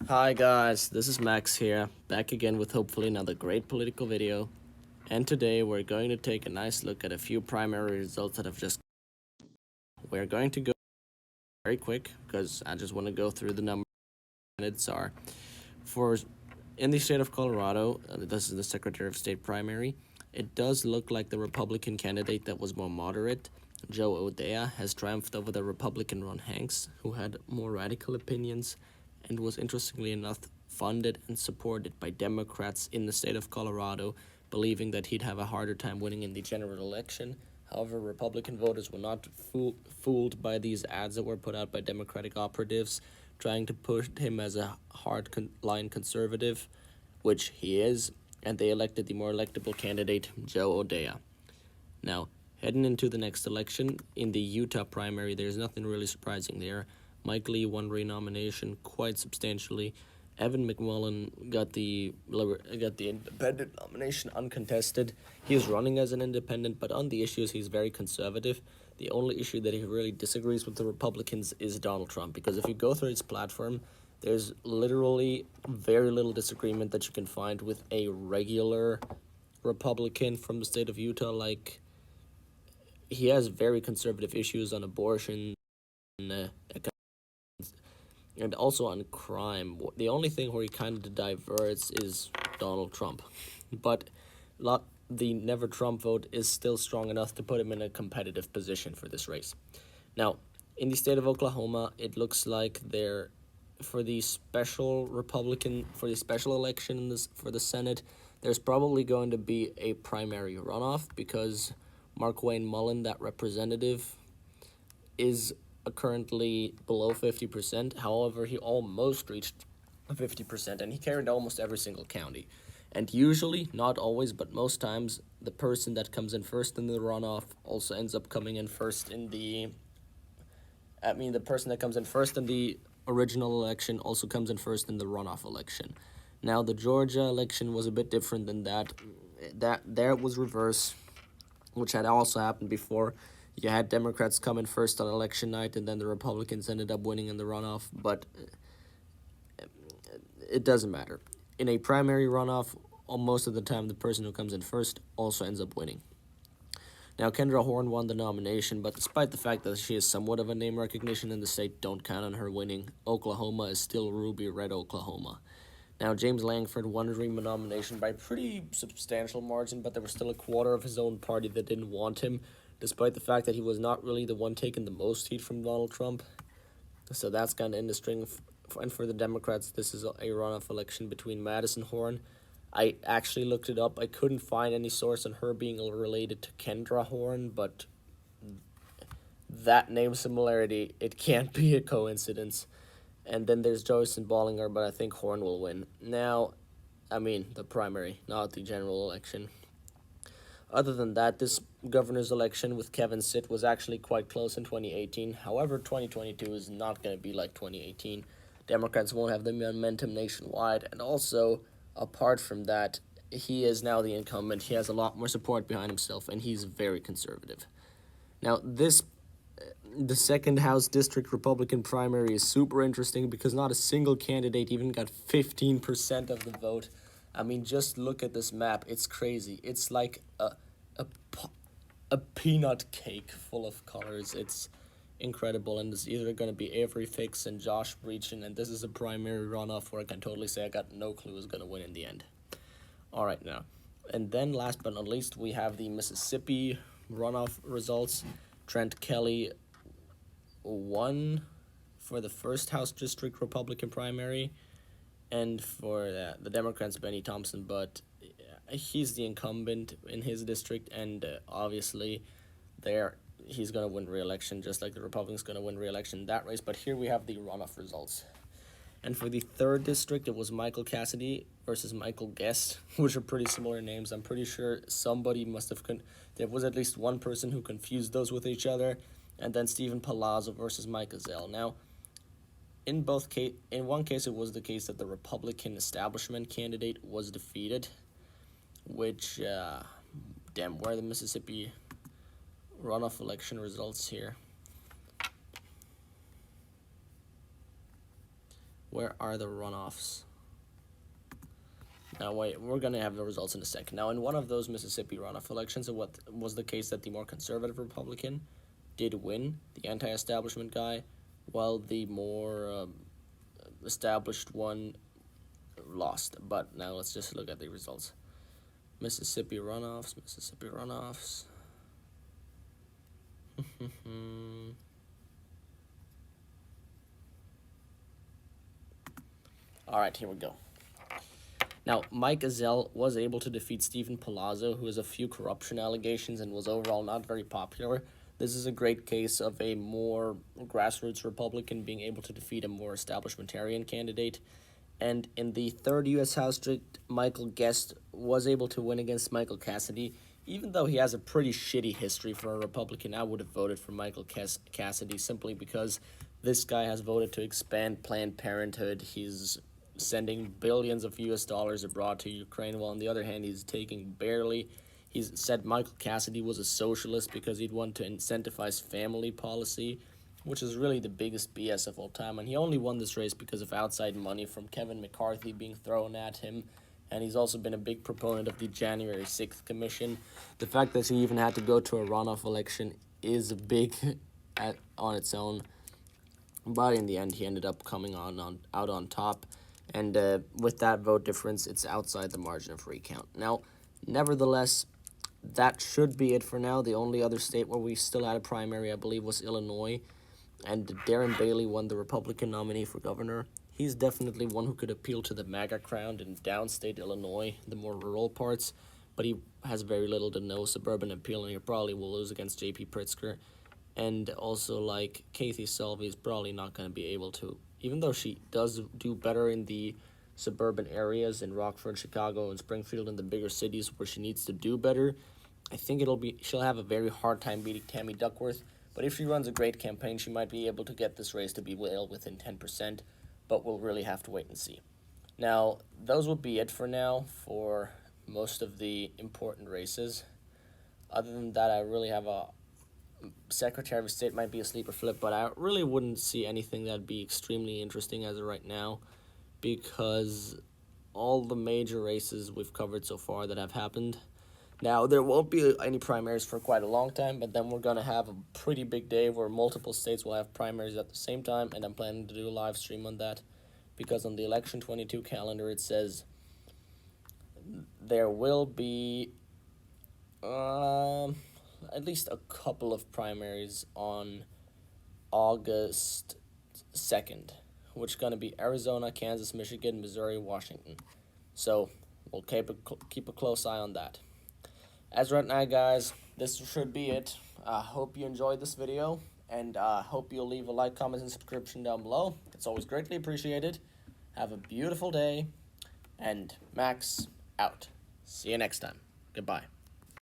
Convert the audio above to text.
Hi guys, this is Max here, back again with hopefully another great political video. And today we're going to take a nice look at a few primary results that have just. We're going to go very quick because I just want to go through the numbers. Candidates are for in the state of Colorado. This is the Secretary of State primary. It does look like the Republican candidate that was more moderate, Joe O'Dea, has triumphed over the Republican Ron Hanks, who had more radical opinions and was interestingly enough funded and supported by Democrats in the state of Colorado, believing that he'd have a harder time winning in the general election. However, Republican voters were not fooled by these ads that were put out by Democratic operatives trying to push him as a hard-line conservative, which he is, and they elected the more electable candidate, Joe O'Dea. Now, heading into the next election, in the Utah primary, there's nothing really surprising there. Mike Lee won renomination quite substantially. Evan McMullin got the independent nomination uncontested. He is running as an independent, but on the issues, he's very conservative. The only issue that he really disagrees with the Republicans is Donald Trump, because if you go through his platform, there's literally very little disagreement that you can find with a regular Republican from the state of Utah. Like, he has very conservative issues on abortion, and also on crime. The only thing where he kind of diverts is Donald Trump. But the Never Trump vote is still strong enough to put him in a competitive position for this race. Now, in the state of Oklahoma, it looks like for the special election for the Senate, there's probably going to be a primary runoff because Markwayne Mullin, that representative, is currently below 50%. However, he almost reached 50%, and he carried almost every single county. And usually, not always, but most times, the person that comes in first in the runoff also ends up coming in first in the. The person that comes in first in the original election also comes in first in the runoff election. Now, the Georgia election was a bit different than that. There it was reverse, which had also happened before. You had Democrats come in first on election night, and then the Republicans ended up winning in the runoff, but it doesn't matter. In a primary runoff, most of the time, the person who comes in first also ends up winning. Now, Kendra Horn won the nomination, but despite the fact that she is somewhat of a name recognition in the state, don't count on her winning. Oklahoma is still ruby red Oklahoma. Now, James Langford won the nomination by a pretty substantial margin, but there was still a quarter of his own party that didn't want him, despite the fact that he was not really the one taking the most heat from Donald Trump. So that's kind of in the string. And for the Democrats, this is a runoff election between Madison Horn. I actually looked it up. I couldn't find any source on her being related to Kendra Horn, but that name similarity, it can't be a coincidence. And then there's Joyson Bollinger, but I think Horn will win. Now, the primary, not the general election. Other than that, this governor's election with Kevin Stitt was actually quite close in 2018. However, 2022 is not going to be like 2018. Democrats won't have the momentum nationwide. And also, apart from that, he is now the incumbent. He has a lot more support behind himself, and he's very conservative. Now, the second House District Republican primary is super interesting because not a single candidate even got 15% of the vote. Just look at this map. It's crazy. It's like a peanut cake full of colors. It's incredible, and it's either going to be Avery Fix and Josh Breachin, and this is a primary runoff where I can totally say I got no clue who's going to win in the end. All right, now. And then last but not least, we have the Mississippi runoff results. Trent Kelly won for the first House District Republican primary, and for the Democrats, Benny Thompson, but he's the incumbent in his district, and obviously he's going to win re-election, just like the Republicans going to win re-election in that race. But here we have the runoff results. And for the third district, it was Michael Cassidy versus Michael Guest, which are pretty similar names. I'm pretty sure somebody must have there was at least one person who confused those with each other. And then Stephen Palazzo versus Mike Ezell. Now, in one case, it was the case that the Republican establishment candidate was defeated, which, where are the Mississippi runoff election results here? Where are the runoffs? Now, wait, we're going to have the results in a second. Now, in one of those Mississippi runoff elections, what was the case that the more conservative Republican did win, the anti-establishment guy, while the more established one lost. But now let's just look at the results. Mississippi runoffs. All right, here we go. Now, Mike Ezell was able to defeat Stephen Palazzo, who has a few corruption allegations and was overall not very popular. This is a great case of a more grassroots Republican being able to defeat a more establishmentarian candidate. And in the 3rd U.S. House District, Michael Guest was able to win against Michael Cassidy. Even though he has a pretty shitty history for a Republican, I would have voted for Michael Cassidy simply because this guy has voted to expand Planned Parenthood. He's sending billions of U.S. dollars abroad to Ukraine, while on the other hand, he's taking barely. He's said Michael Cassidy was a socialist because he'd want to incentivize family policy, which is really the biggest BS of all time. And he only won this race because of outside money from Kevin McCarthy being thrown at him. And he's also been a big proponent of the January 6th Commission. The fact that he even had to go to a runoff election is big on its own. But in the end, he ended up coming out on top. And with that vote difference, it's outside the margin of recount. Now, nevertheless, that should be it for now. The only other state where we still had a primary, I believe, was Illinois. And Darren Bailey won the Republican nominee for governor. He's definitely one who could appeal to the MAGA crowd in downstate Illinois, the more rural parts. But he has very little to no suburban appeal, and he probably will lose against J.P. Pritzker. And also, like, Kathy Selby is probably not going to be able to, even though she does do better in the suburban areas in Rockford, Chicago, and Springfield, and the bigger cities where she needs to do better. I think she'll have a very hard time beating Tammy Duckworth. But if she runs a great campaign, she might be able to get this race to be well within 10%. But we'll really have to wait and see. Now, those will be it for now for most of the important races. Other than that, I really have a Secretary of State might be a sleeper flip, but I really wouldn't see anything that'd be extremely interesting as of right now, because all the major races we've covered so far that have happened. Now, there won't be any primaries for quite a long time, but then we're going to have a pretty big day where multiple states will have primaries at the same time, and I'm planning to do a live stream on that, because on the Election 22 calendar it says there will be at least a couple of primaries on August 2nd, which is going to be Arizona, Kansas, Michigan, Missouri, Washington. So we'll keep a close eye on that. As right now, guys, this should be it. I hope you enjoyed this video, and I hope you'll leave a like, comment, and subscription down below. It's always greatly appreciated. Have a beautiful day, and Max out. See you next time. Goodbye.